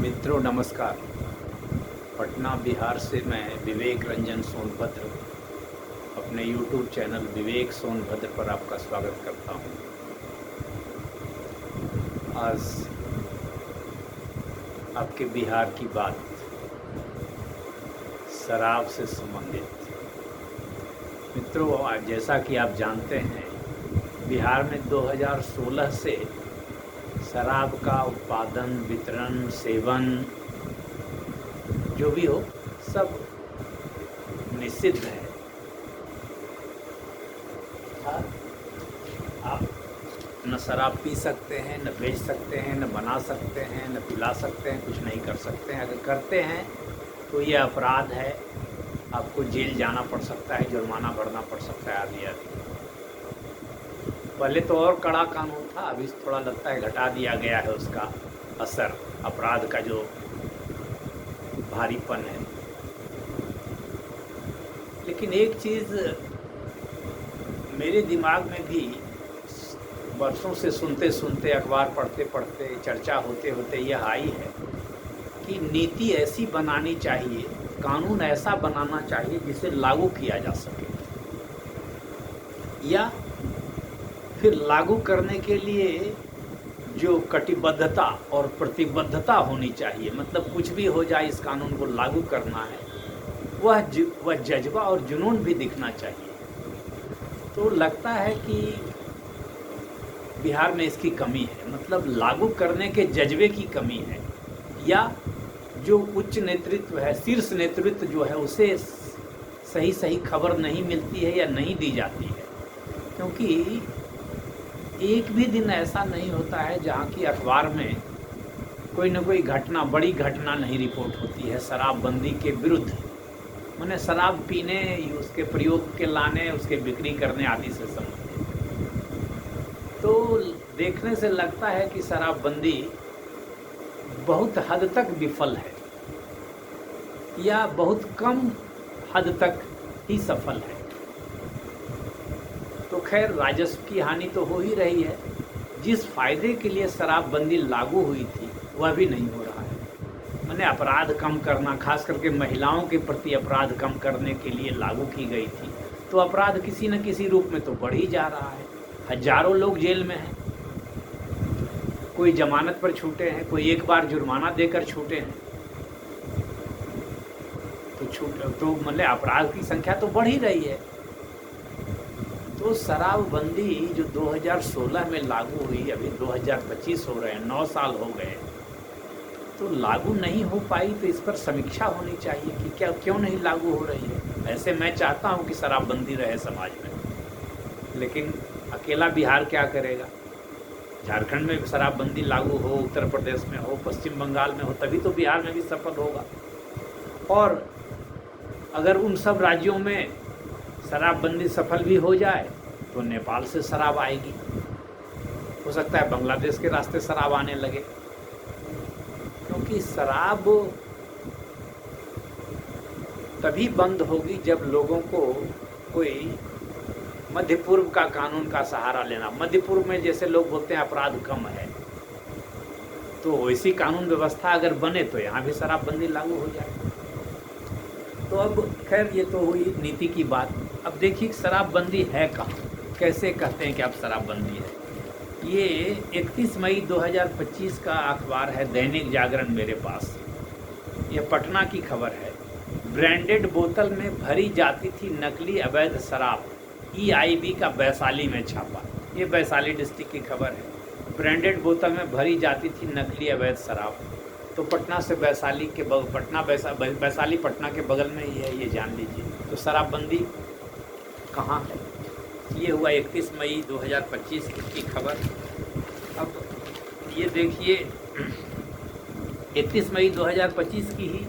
मित्रों नमस्कार। पटना बिहार से मैं विवेक रंजन सोनभद्र अपने YouTube चैनल विवेक सोनभद्र पर आपका स्वागत करता हूं। आज आपके बिहार की बात शराब से संबंधित। मित्रों, आज जैसा कि आप जानते हैं, बिहार में 2016 से शराब का उत्पादन, वितरण, सेवन जो भी हो सब निषिद्ध है। आप न शराब पी सकते हैं, न बेच सकते हैं, न बना सकते हैं, न पिला सकते हैं, कुछ नहीं कर सकते हैं। अगर करते हैं तो ये अपराध है, आपको जेल जाना पड़ सकता है, जुर्माना भरना पड़ सकता है, आदि आदि। पहले तो और कड़ा कानून था, अभी थोड़ा लगता है घटा दिया गया है उसका असर, अपराध का जो भारीपन है। लेकिन एक चीज़ मेरे दिमाग में भी वर्षों से सुनते सुनते, अखबार पढ़ते पढ़ते, चर्चा होते होते यह आई है कि नीति ऐसी बनानी चाहिए, कानून ऐसा बनाना चाहिए जिसे लागू किया जा सके, या फिर लागू करने के लिए जो कटिबद्धता और प्रतिबद्धता होनी चाहिए, मतलब कुछ भी हो जाए इस कानून को लागू करना है, वह जज्बा और जुनून भी दिखना चाहिए। तो लगता है कि बिहार में इसकी कमी है, मतलब लागू करने के जज्बे की कमी है, या जो उच्च नेतृत्व है, शीर्ष नेतृत्व जो है, उसे सही सही खबर नहीं मिलती है या नहीं दी जाती है। क्योंकि एक भी दिन ऐसा नहीं होता है जहाँ की अखबार में कोई न कोई घटना, बड़ी घटना नहीं रिपोर्ट होती है शराबबंदी के विरुद्ध। मैंने शराब पीने, उसके प्रयोग के लाने, उसके बिक्री करने आदि से संबंधित। तो देखने से लगता है कि शराबबंदी बहुत हद तक विफल है, या बहुत कम हद तक ही सफल है। तो खैर, राजस्व की हानि तो हो ही रही है। जिस फायदे के लिए शराबबंदी लागू हुई थी वह भी नहीं हो रहा है। मैंने अपराध कम करना, खास करके महिलाओं के प्रति अपराध कम करने के लिए लागू की गई थी, तो अपराध किसी न किसी रूप में तो बढ़ ही जा रहा है। हजारों लोग जेल में हैं, कोई जमानत पर छूटे हैं, कोई एक बार जुर्माना देकर छूटे हैं। तो मतलब अपराध की संख्या तो बढ़ ही रही है। तो शराबबंदी जो 2016 में लागू हुई, अभी 2025 हो रहे हैं, 9 साल हो गए, तो लागू नहीं हो पाई। तो इस पर समीक्षा होनी चाहिए कि क्या क्यों नहीं लागू हो रही है। ऐसे मैं चाहता हूं कि शराबबंदी रहे समाज में, लेकिन अकेला बिहार क्या करेगा। झारखंड में शराबबंदी लागू हो, उत्तर प्रदेश में हो, पश्चिम बंगाल में हो, तभी तो बिहार में भी सफल होगा। और अगर उन सब राज्यों में शराबबंदी सफल भी हो जाए तो नेपाल से शराब आएगी, हो सकता है बांग्लादेश के रास्ते शराब आने लगे। क्योंकि शराब तभी बंद होगी जब लोगों को कोई मध्य पूर्व का कानून का सहारा लेना। मध्य पूर्व में जैसे लोग बोलते हैं अपराध कम है, तो वैसी कानून व्यवस्था अगर बने तो यहाँ भी शराबबंदी लागू हो जाए। तो अब खैर, ये तो हुई नीति की बात। अब देखिए शराबबंदी है कहाँ, कैसे कहते हैं कि अब शराबबंदी है। ये 31 मई 2025 का अखबार है दैनिक जागरण मेरे पास। ये पटना की खबर है। ब्रांडेड बोतल में भरी जाती थी नकली अवैध शराब, EIB का वैशाली में छापा। ये वैशाली डिस्ट्रिक्ट की खबर है। ब्रांडेड बोतल में भरी जाती थी नकली अवैध शराब। तो पटना से वैशाली के वैशाली पटना के बगल में ही है, ये जान लीजिए। तो शराबबंदी कहाँ है, ये हुआ 31 मई 2025 की खबर। अब ये देखिए, 31 मई 2025 की ही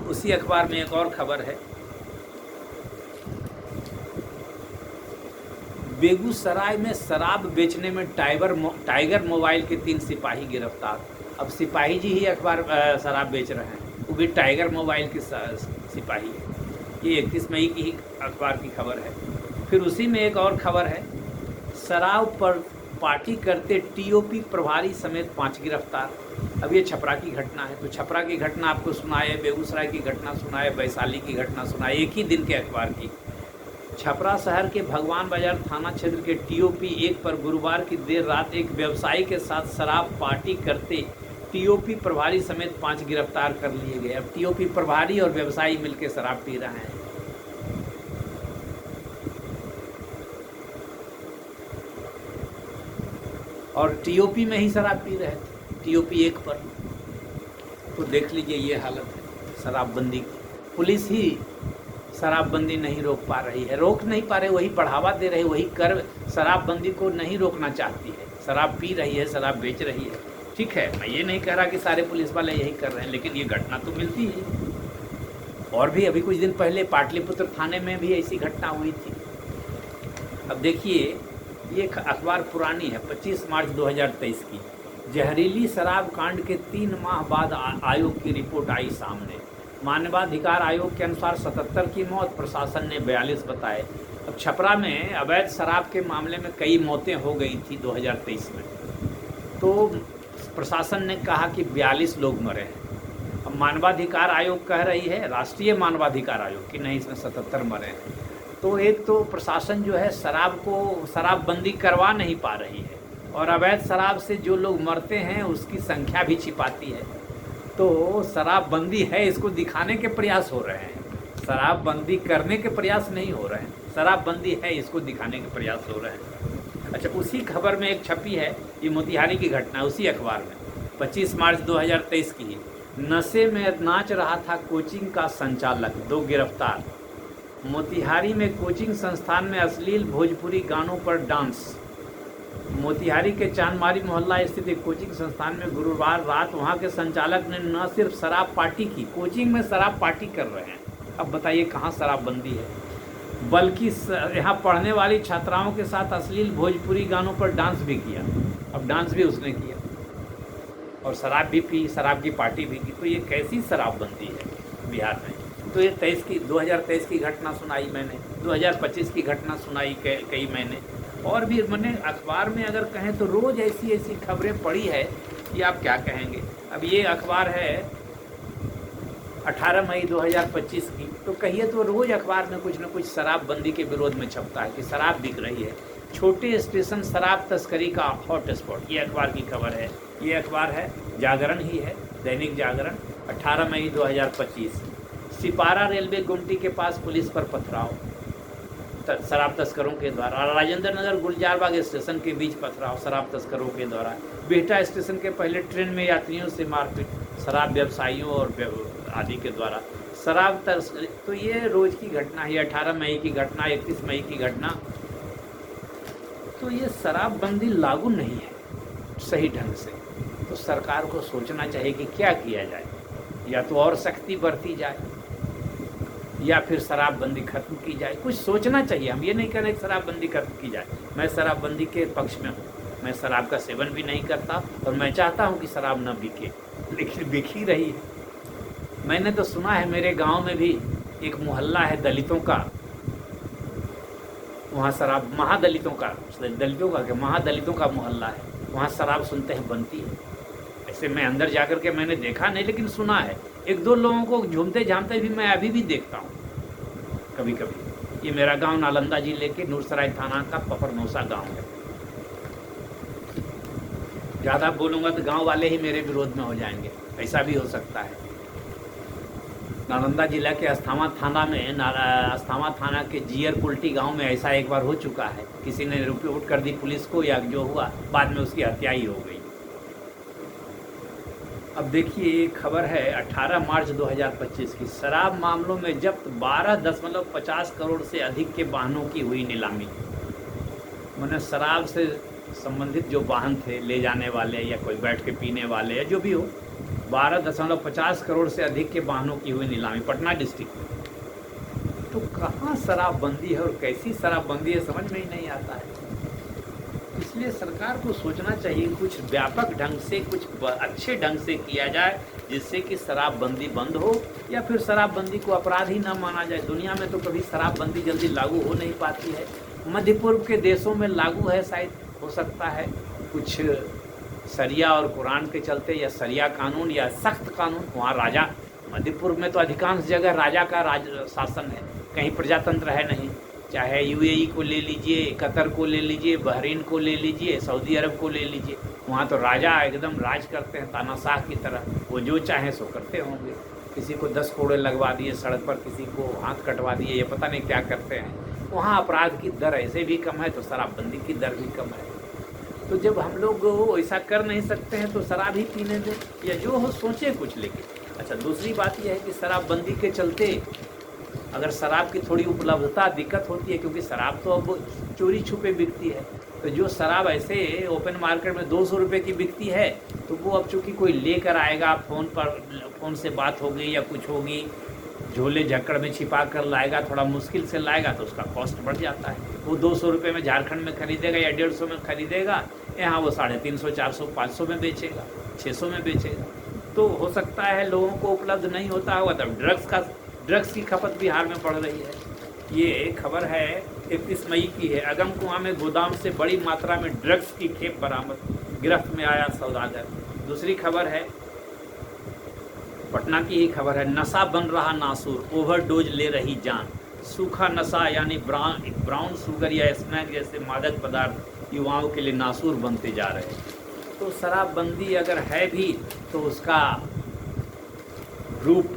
उसी अखबार में एक और खबर है। बेगूसराय में शराब बेचने में टाइगर मोबाइल के 3 सिपाही गिरफ्तार। अब सिपाही जी ही अखबार शराब बेच रहे हैं, वो भी टाइगर मोबाइल के सिपाही है। ये 31 मई की ही अखबार की खबर है। फिर उसी में एक और खबर है, शराब पर पार्टी करते टीओपी प्रभारी समेत 5 गिरफ्तार। अब ये छपरा की घटना है, तो छपरा की घटना आपको सुनाए, बेगूसराय की घटना सुनाए, वैशाली की घटना सुनाए, एक ही दिन के अखबार की। छपरा शहर के भगवान बाजार थाना क्षेत्र के टीओपी 1 पर गुरुवार की देर रात एक व्यवसायी के साथ शराब पार्टी करते टीओपी प्रभारी समेत 5 गिरफ्तार कर लिए गए। अब टीओपी प्रभारी और व्यवसायी मिलकर शराब पी रहे हैं। और टीओपी में ही शराब पी रहे थे, टीओपी 1 पर। तो देख लीजिए ये हालत है शराबबंदी की। पुलिस ही शराबबंदी नहीं रोक पा रही है, रोक नहीं पा रहे, वही बढ़ावा दे रहे, वही कर शराबबंदी को नहीं रोकना चाहती है। शराब पी रही है, शराब बेच रही है। ठीक है, मैं ये नहीं कह रहा कि सारे पुलिस वाले यही कर रहे हैं, लेकिन ये घटना तो मिलती है। और भी अभी कुछ दिन पहले पाटलिपुत्र थाने में भी ऐसी घटना हुई थी। अब देखिए, ये अखबार पुरानी है, 25 मार्च 2023 की। जहरीली शराब कांड के 3 माह बाद आयोग की रिपोर्ट आई सामने। मानवाधिकार आयोग के अनुसार 77 की मौत, प्रशासन ने 42 बताए। अब छपरा में अवैध शराब के मामले में कई मौतें हो गई थी 2023 में, तो प्रशासन ने कहा कि 42 लोग मरे हैं। अब मानवाधिकार आयोग कह रही है, राष्ट्रीय मानवाधिकार आयोग, कि नहीं इसमें 77 मरे हैं। तो एक तो प्रशासन जो है शराबबंदी करवा नहीं पा रही है, और अवैध शराब से जो लोग मरते हैं उसकी संख्या भी छिपाती है। तो शराबबंदी है इसको दिखाने के प्रयास हो रहे हैं, शराबबंदी करने के प्रयास नहीं हो रहे हैं। शराबबंदी है इसको दिखाने के प्रयास हो रहे हैं। अच्छा, उसी खबर में एक छपी है, ये मोतिहारी की घटना, उसी अखबार में 25 मार्च 2023 की। नशे में नाच रहा था कोचिंग का संचालक, 2 गिरफ्तार। मोतिहारी में कोचिंग संस्थान में अश्लील भोजपुरी गानों पर डांस। मोतिहारी के चांदमारी मोहल्ला स्थित एक कोचिंग संस्थान में गुरुवार रात वहां के संचालक ने न सिर्फ शराब पार्टी की, कोचिंग में शराब पार्टी कर रहे हैं। अब बताइए कहाँ शराबबंदी है, बल्कि यहाँ पढ़ने वाली छात्राओं के साथ अश्लील भोजपुरी गानों पर डांस भी किया। अब डांस भी उसने किया और शराब भी पी, शराब की पार्टी भी की। तो ये कैसी शराबबंदी है बिहार में। तो ये 2023 की घटना सुनाई मैंने, 2025 की घटना सुनाई कई मैंने, और भी मैंने अखबार में अगर कहें तो रोज़ ऐसी ऐसी खबरें पड़ी है कि आप क्या कहेंगे। अब ये अखबार है 18 मई 2025 की, तो कहिए तो रोज़ अखबार में कुछ न कुछ शराबबंदी के विरोध में छपता है कि शराब बिक रही है। छोटे स्टेशन शराब तस्करी का हॉट स्पॉट, ये अखबार की खबर है। ये अखबार है जागरण ही है, दैनिक जागरण, 18 मई 2025। सिपारा रेलवे गुमटी के पास पुलिस पर पथराव, शराब तस्करों के द्वारा। राजेंद्र नगर गुलजारबाग स्टेशन के बीच पथराव शराब तस्करों के द्वारा। बिहटा स्टेशन के पहले ट्रेन में यात्रियों से मारपीट, शराब व्यवसायियों और आदि के द्वारा शराब तस्करी। तो ये रोज़ की घटना है, 18 मई की घटना, 31 मई की घटना। तो ये शराबबंदी लागू नहीं है सही ढंग से, तो सरकार को सोचना चाहिए कि क्या किया जाए, या तो और सख्ती बरती जाए या फिर शराबबंदी खत्म की जाए। कुछ सोचना चाहिए। हम ये नहीं कह रहे कि शराबबंदी खत्म की जाए, मैं शराबबंदी के पक्ष में हूँ। मैं शराब का सेवन भी नहीं करता और मैं चाहता हूँ कि शराब न बिके, लेकिन बिक ही रही है। मैंने तो सुना है मेरे गांव में भी एक मोहल्ला है दलितों का, वहाँ शराब महादलितों का मोहल्ला है, वहाँ शराब सुनते हैं बनती है। ऐसे मैं अंदर जाकर के मैंने देखा नहीं, लेकिन सुना है। 1-2 लोगों को झूमते झामते भी मैं अभी भी देखता हूँ कभी कभी। ये मेरा गांव नालंदा जिले के नूरसराय थाना का पफरनौसा गांव है। ज़्यादा बोलूँगा तो गांव वाले ही मेरे विरोध में हो जाएंगे, ऐसा भी हो सकता है। नालंदा जिला के अस्थामा थाना के जियर कुल्टी गांव में ऐसा एक बार हो चुका है। किसी ने रिपोर्ट कर दी पुलिस को, या जो हुआ बाद में उसकी हत्या ही हो गई। अब देखिए ये खबर है 18 मार्च 2025 की। शराब मामलों में जब्त 12.50 करोड़ से अधिक के वाहनों की हुई नीलामी। मैंने शराब से संबंधित जो वाहन थे ले जाने वाले या कोई बैठ के पीने वाले या जो भी हो, 12.50 करोड़ से अधिक के वाहनों की हुई नीलामी पटना डिस्ट्रिक्ट में। तो कहाँ शराबबंदी है और कैसी शराबबंदी है समझ में ही नहीं आता है। इसलिए सरकार को सोचना चाहिए कुछ व्यापक ढंग से, कुछ अच्छे ढंग से किया जाए, जिससे कि शराबबंदी बंद हो, या फिर शराबबंदी को अपराध ही न माना जाए। दुनिया में तो कभी शराबबंदी जल्दी लागू हो नहीं पाती है। मध्य पूर्व के देशों में लागू है शायद, हो सकता है कुछ शरिया और कुरान के चलते या शरिया कानून या सख्त कानून, वहाँ राजा, मध्य पूर्व में तो अधिकांश जगह राजा का राज शासन है, कहीं प्रजातंत्र है नहीं। चाहे यूएई को ले लीजिए, कतर को ले लीजिए, बहरीन को ले लीजिए, सऊदी अरब को ले लीजिए, वहाँ तो राजा एकदम राज करते हैं तानाशाह की तरह, वो जो चाहें सो करते होंगे। किसी को 10 कोड़े लगवा दिए सड़क पर, किसी को हाथ कटवा दिए, ये पता नहीं क्या करते हैं। वहाँ अपराध की दर ऐसे भी कम है तो शराबबंदी की दर भी कम है। तो जब हम लोग ऐसा कर नहीं सकते हैं तो शराब ही पीने दें, या जो हो सोचे कुछ। लेकिन अच्छा, दूसरी बात यह है कि शराबबंदी के चलते अगर शराब की थोड़ी उपलब्धता दिक्कत होती है, क्योंकि शराब तो अब चोरी छुपे बिकती है, तो जो शराब ऐसे ओपन मार्केट में 200 रुपये की बिकती है, तो वो अब चूँकि कोई लेकर आएगा, फ़ोन से बात होगी या कुछ होगी, झोले झक्कड़ में छिपा कर लाएगा, थोड़ा मुश्किल से लाएगा, तो उसका कॉस्ट बढ़ जाता है। वो 200 रुपये में झारखंड में खरीदेगा या 150 में खरीदेगा, यहाँ वो 350, 400, 500 में बेचेगा, 600 में बेचेगा। तो हो सकता है लोगों को उपलब्ध नहीं होता होगा। तब ड्रग्स की खपत बिहार में बढ़ रही है। ये खबर है 31 मई की है। अगमकुआं में गोदाम से बड़ी मात्रा में ड्रग्स की खेप बरामद, गिरफ्त में आया सौदागर। दूसरी खबर है पटना की ही खबर है, नशा बन रहा नासूर, ओवरडोज ले रही जान। सूखा नशा यानी ब्राउन शुगर या स्मैक जैसे मादक पदार्थ युवाओं के लिए नासूर बनते जा रहे हैं। तो शराबबंदी अगर है भी तो उसका रूप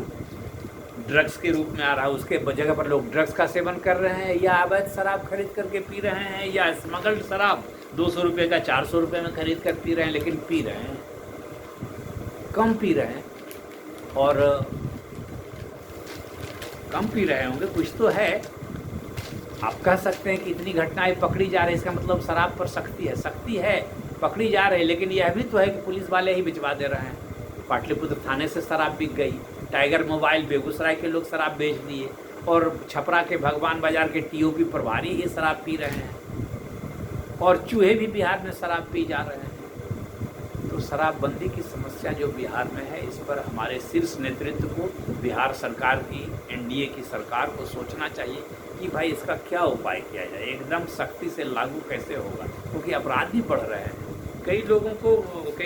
ड्रग्स के रूप में आ रहा है। उसके जगह पर लोग ड्रग्स का सेवन कर रहे हैं, या अवैध शराब खरीद करके पी रहे हैं, या स्मगल्ड शराब 200 रुपये का 400 रुपये में खरीद कर पी रहे हैं। लेकिन पी रहे हैं, कम पी रहे हैं, और कम पी रहे होंगे, कुछ तो है। आप कह सकते हैं कि इतनी घटनाएं पकड़ी जा रही है, इसका मतलब शराब पर सख्ती है, पकड़ी जा रही है। लेकिन यह भी तो है कि पुलिस वाले ही भिजवा दे रहे हैं। पाटलिपुत्र थाने से शराब बिक गई, टाइगर मोबाइल बेगूसराय के लोग शराब बेच दिए, और छपरा के भगवान बाजार के टीओपी प्रभारी ही शराब पी रहे हैं, और चूहे भी बिहार में शराब पी जा रहे हैं। तो शराबबंदी की समस्या जो बिहार में है, इस पर हमारे शीर्ष नेतृत्व को, बिहार सरकार की, एनडीए की सरकार को सोचना चाहिए कि भाई इसका क्या उपाय किया जाए, एकदम सख्ती से लागू कैसे होगा, क्योंकि अपराध भी बढ़ रहे हैं। कई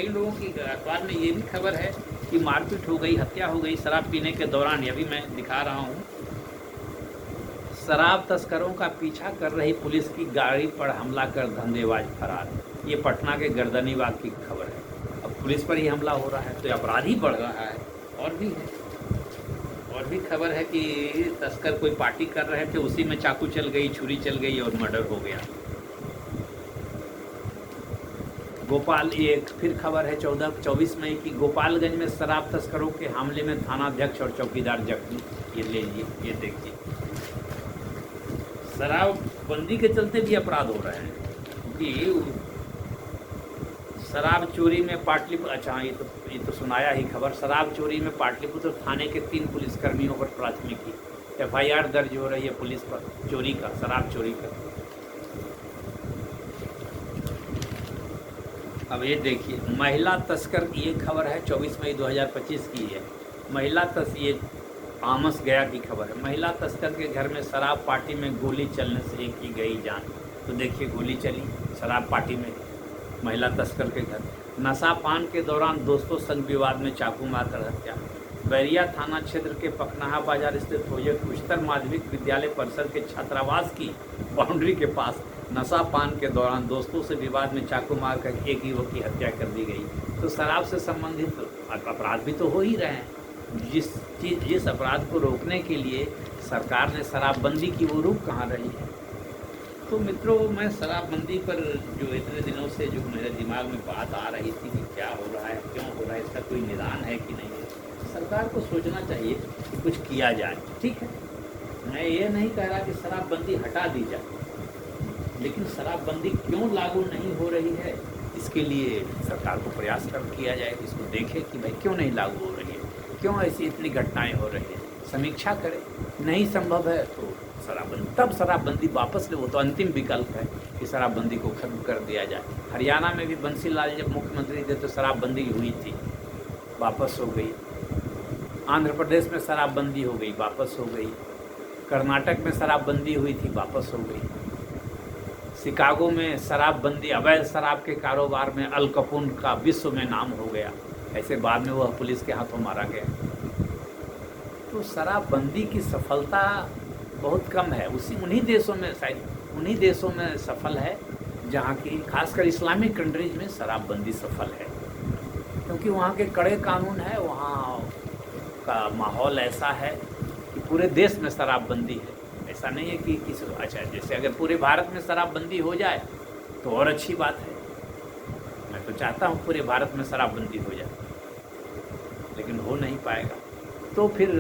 लोगों की अखबार में ये भी खबर है कि मारपीट हो गई, हत्या हो गई शराब पीने के दौरान। ये भी मैं दिखा रहा हूँ। शराब तस्करों का पीछा कर रही पुलिस की गाड़ी पर हमला कर धंधेबाज फरार। ये पटना के गर्दनीबाग की खबर है। अब पुलिस पर ही हमला हो रहा है तो अपराध ही बढ़ रहा है। और भी खबर है कि तस्कर कोई पार्टी कर रहे थे, उसी में चाकू चल गई, छुरी चल गई और मर्डर हो गया। ये फिर खबर है 24 मई की, गोपालगंज में शराब तस्करों के हमले में थानाध्यक्ष और चौकीदार जख्मी। ये ले लीजिए, ये देखिए, शराबबंदी के चलते भी अपराध हो रहे हैं। क्योंकि शराब चोरी में अच्छा ये तो सुनाया ही खबर। शराब चोरी में पाटलिपुत्र थाने के 3 पुलिसकर्मियों पर प्राथमिकी, FIR दर्ज हो रही है पुलिस पर चोरी का, शराब चोरी का। अब ये देखिए, महिला तस्कर, ये खबर है 24 मई 2025 की है। ये आमस गया की खबर है। महिला तस्कर के घर में शराब पार्टी में गोली चलने से एक की गई जान। तो देखिए, गोली चली शराब पार्टी में महिला तस्कर के घर। नशा पान के दौरान दोस्तों संग विवाद में चाकू मारकर हत्या। बैरिया थाना क्षेत्र के पखनाहा बाजार स्थित प्रोजेक्ट उच्चतर माध्यमिक विद्यालय परिसर के छात्रावास की बाउंड्री के पास नशा पान के दौरान दोस्तों से विवाद में चाकू मारकर एक युवक की हत्या कर दी गई। तो शराब से संबंधित अपराध भी तो हो ही रहे हैं। जिस अपराध को रोकने के लिए सरकार ने शराबबंदी की, वो रुक कहाँ रही है। तो मित्रों, मैं शराबबंदी पर जो इतने दिनों से जो मेरे दिमाग में बात आ रही थी कि क्या हो रहा है, क्यों हो रहा है, इसका कोई निदान है कि नहीं है, सरकार को सोचना चाहिए कि कुछ किया जाए। ठीक है, मैं ये नहीं कह रहा कि शराबबंदी हटा दी जाए, लेकिन शराबबंदी क्यों लागू नहीं हो रही है, इसके लिए सरकार को प्रयास किया जाए, इसको देखें कि भाई क्यों नहीं लागू हो रही है, क्यों ऐसी इतनी घटनाएं हो रही हैं, समीक्षा करें। नहीं संभव है तो शराबबंदी वापस ले, वो तो अंतिम विकल्प है कि शराबबंदी को खत्म कर दिया जाए। हरियाणा में भी बंसीलाल जब मुख्यमंत्री थे तो शराबबंदी हुई थी, वापस हो गई। आंध्र प्रदेश में शराबबंदी हो गई, वापस हो गई। कर्नाटक में शराबबंदी हुई थी, वापस हो गई। शिकागो में शराबबंदी, अवैध शराब के कारोबार में अल कपून का विश्व में नाम हो गया। ऐसे बाद में वह पुलिस के हाथों मारा गया। तो शराबबंदी की सफलता बहुत कम है। उन्हीं देशों में, शायद उन्हीं देशों में सफल है जहाँ की खासकर इस्लामिक कंट्रीज में शराबबंदी सफल है, क्योंकि वहाँ के कड़े कानून है, वहाँ का माहौल ऐसा है कि पूरे देश में शराबबंदी है। ऐसा नहीं है कि किसी, अच्छा जैसे अगर पूरे भारत में शराबबंदी हो जाए तो और अच्छी बात है। मैं तो चाहता हूँ पूरे भारत में शराबबंदी हो जाए, लेकिन हो नहीं पाएगा। तो फिर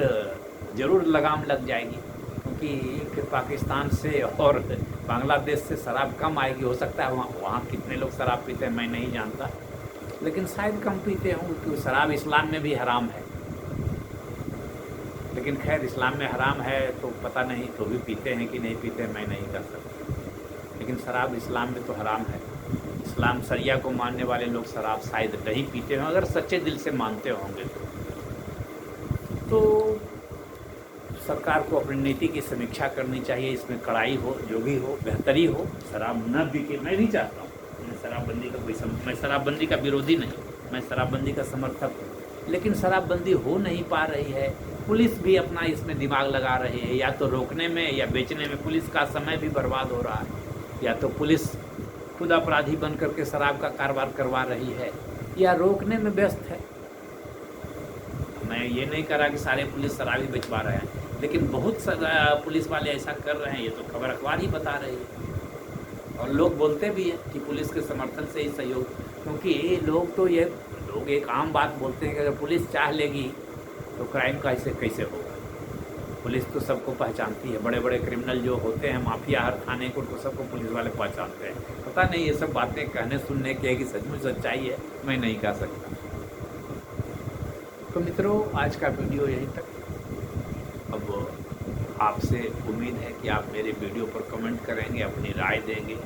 ज़रूर लगाम लग जाएगी, क्योंकि फिर पाकिस्तान से और बांग्लादेश से शराब कम आएगी। हो सकता है वहाँ कितने लोग शराब पीते हैं मैं नहीं जानता, लेकिन शायद कम पीते होंगे, क्योंकि शराब इस्लाम में भी हराम है। लेकिन खैर इस्लाम में हराम है तो पता नहीं, तो भी पीते हैं कि नहीं पीते मैं नहीं कर सकता, लेकिन शराब इस्लाम में तो हराम है। इस्लाम शरिया को मानने वाले लोग शराब शायद नहीं पीते हों, अगर सच्चे दिल से मानते होंगे तो सरकार को अपनी नीति की समीक्षा करनी चाहिए। इसमें कड़ाई हो, जो भी हो, बेहतरी हो, शराब न बिके। मैं नहीं चाहता हूँ, मैं शराबबंदी का मैं शराबबंदी का विरोधी नहीं, मैं शराबबंदी का समर्थक हूँ, लेकिन शराबबंदी हो नहीं पा रही है। पुलिस भी अपना इसमें दिमाग लगा रही है, या तो रोकने में या बेचने में। पुलिस का समय भी बर्बाद हो रहा है, या तो पुलिस खुद अपराधी बन करके शराब का कारोबार करवा रही है, या रोकने में व्यस्त है। मैं ये नहीं कह रहा कि सारे पुलिस शराबी बेचवा रहे हैं, लेकिन बहुत पुलिस वाले ऐसा कर रहे हैं, ये तो खबर अखबार ही बता रही है। और लोग बोलते भी हैं कि पुलिस के समर्थन से ही सहयोग, क्योंकि लोग एक आम बात बोलते हैं कि अगर पुलिस चाह लेगी तो क्राइम कैसे होगा। पुलिस तो सबको पहचानती है, बड़े बड़े क्रिमिनल जो होते हैं, माफिया, हर थाने को तो सबको पुलिस वाले पहचानते हैं। पता नहीं ये सब बातें कहने सुनने के कि सचमुच सच्चाई है मैं नहीं कह सकता। तो मित्रों, आज का वीडियो यहीं तक। अब आपसे उम्मीद है कि आप मेरे वीडियो पर कमेंट करेंगे, अपनी राय देंगे,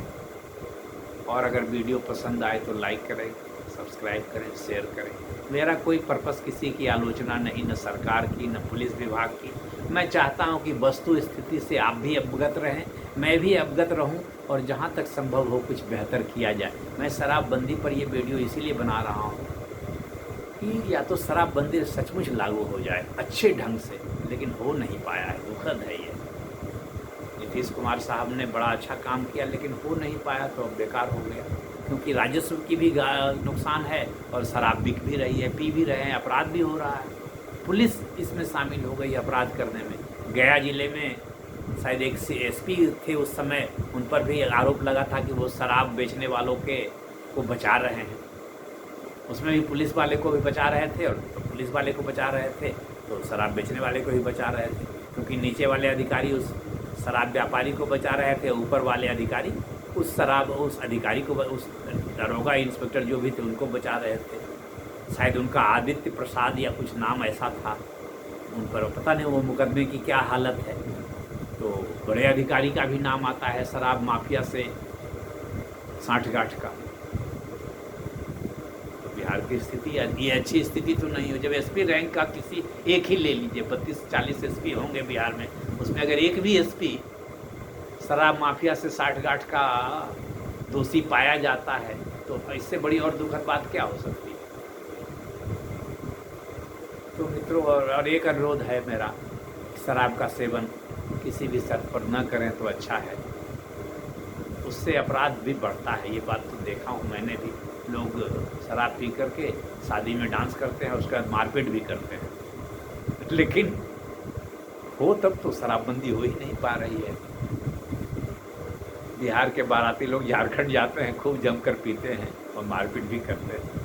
और अगर वीडियो पसंद आए तो लाइक करें, सब्सक्राइब करें, शेयर करें। मेरा कोई पर्पस किसी की आलोचना नहीं, न सरकार की, न पुलिस विभाग की। मैं चाहता हूं कि वस्तु स्थिति से आप भी अवगत रहें, मैं भी अवगत रहूं, और जहां तक संभव हो कुछ बेहतर किया जाए। मैं शराबबंदी पर ये वीडियो इसीलिए बना रहा हूं कि या तो शराबबंदी सचमुच लागू हो जाए अच्छे ढंग से, लेकिन हो नहीं पाया है, दुखद है ये। नीतीश कुमार साहब ने बड़ा अच्छा काम किया, लेकिन हो नहीं पाया तो अब बेकार हो गया, क्योंकि राजस्व की भी नुकसान है, और शराब बिक भी रही है, पी भी रहे हैं, अपराध भी हो रहा है। पुलिस इसमें शामिल हो गई अपराध करने में। गया जिले में शायद एक एसपी थे उस समय, उन पर भी आरोप लगा था कि वो शराब बेचने वालों को बचा रहे हैं। उसमें भी पुलिस वाले को भी बचा रहे थे, और तो पुलिस वाले को बचा रहे थे तो शराब बेचने वाले को भी बचा रहे थे, क्योंकि नीचे वाले अधिकारी उस शराब व्यापारी को बचा रहे थे, ऊपर वाले अधिकारी उस अधिकारी को, उस दरोगा इंस्पेक्टर जो भी थे उनको बचा रहे थे। शायद उनका आदित्य प्रसाद या कुछ नाम ऐसा था उन पर, पता नहीं वो मुकदमे की क्या हालत है। तो बड़े अधिकारी का भी नाम आता है शराब माफिया से साठगांठ का। तो बिहार की स्थिति ये अच्छी स्थिति तो नहीं हो। जब एसपी रैंक का किसी एक ही ले लीजिए, 32-40 एसपी होंगे बिहार में, उसमें अगर एक भी एसपी शराब माफिया से साठगांठ का दोषी पाया जाता है तो इससे बड़ी और दुखद बात क्या हो सकती है। तो मित्रों, और एक अनुरोध है मेरा, शराब का सेवन किसी भी शर्त पर न करें तो अच्छा है। उससे अपराध भी बढ़ता है, ये बात तो देखा हूँ मैंने भी। लोग शराब पी करके शादी में डांस करते हैं, उसके बाद मारपीट भी करते हैं, लेकिन हो तब तो शराबबंदी हो ही नहीं पा रही है। बिहार के बाराती लोग झारखंड जाते हैं, खूब जमकर पीते हैं और मारपीट भी करते हैं।